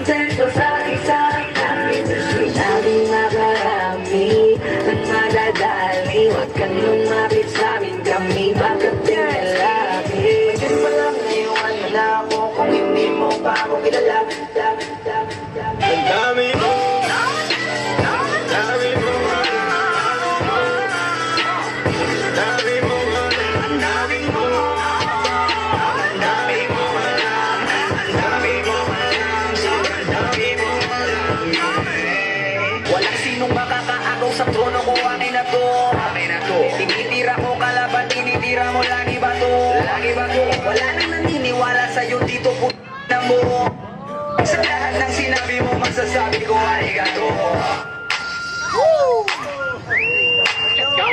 Sexo sa isang namin sinabing nakarami nang madadali. Huwag kang lumapit sa'min, kami bakit pinalaki. Pwede pa lang ngayon na ako kung hindi mo pa ako kilala. Ang dami mo, dami mo, dami mo, ang dami mo, ang dami mo, ang dami mo, sobrang dami mo. Walang sinong makakaagaw sa trono ko, akin na to. Tinitira ko kalaban, tinitira mo lagi ba to? Wala nang naniniwala sa'yo dito po na mo. Sa lahat ng sinabi mo, masasabi ko arigato. Let's go!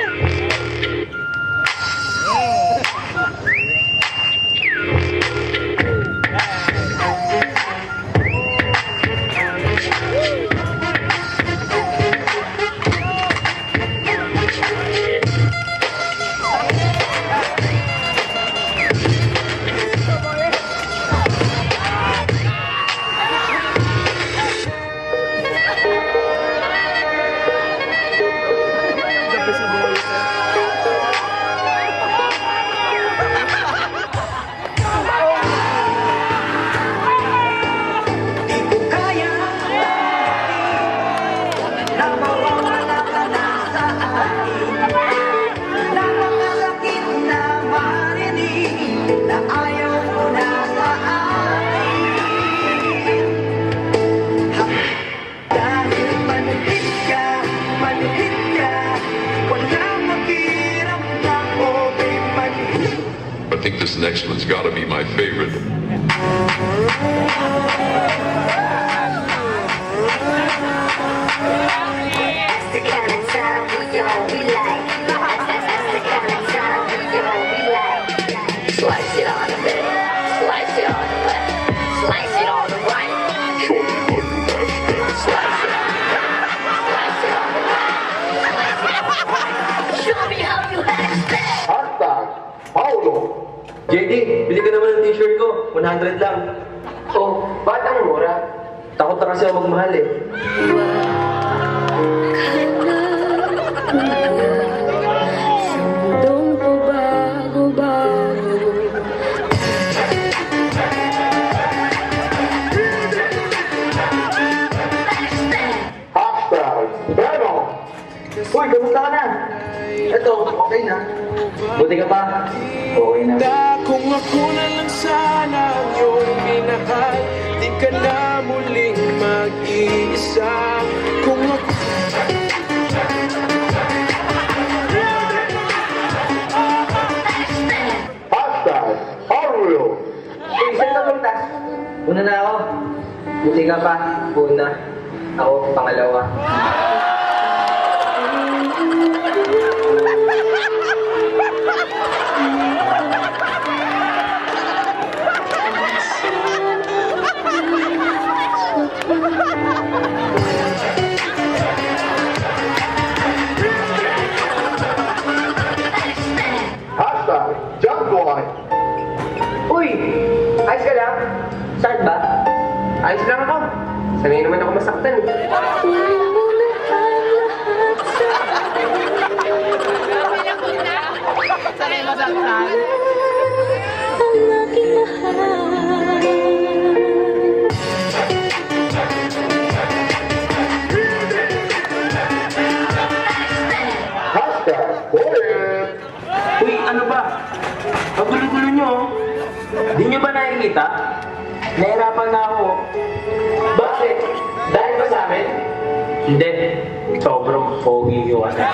I think this next one's got to be my favorite. That's the kind of time we all be like. That's the kind of time we all be like. Slice it on the bed, slice it on the left, slice it on the right. Slice it on the left, slice it on the right. Show me how you hash that. Hashtag Paulo. JD, bili ka naman ng t-shirt ko. 100 lang. Oh, ba't ang mura? Takot na kasi ako magmahal eh. Hashtag Beno. Uy, kamusta ka na? Ito, okay na. Buti ka pa? Okay na. Kung ako na lang sana ang iyong minahal, di ka na muling mag-iisa. Kung ako Hashtag Arwil. Hey, saan ka punta? Una na ako. Buti ka pa. Una. Ako, pangalawa. Hashtag John Boy. Uy! Ayos ka lang? Saan ba? Ayos lang ako. Sanay naman ako masaktan eh. Sanay masaktan. Hashtag Boyet. Uy, ano ba? Ang gulo-gulo nyo. Di nyo ba nakikita? Nahirapan na ako. Bakit? Dahil ba sa amin? Hindi. Sobrang pogi ko kasi.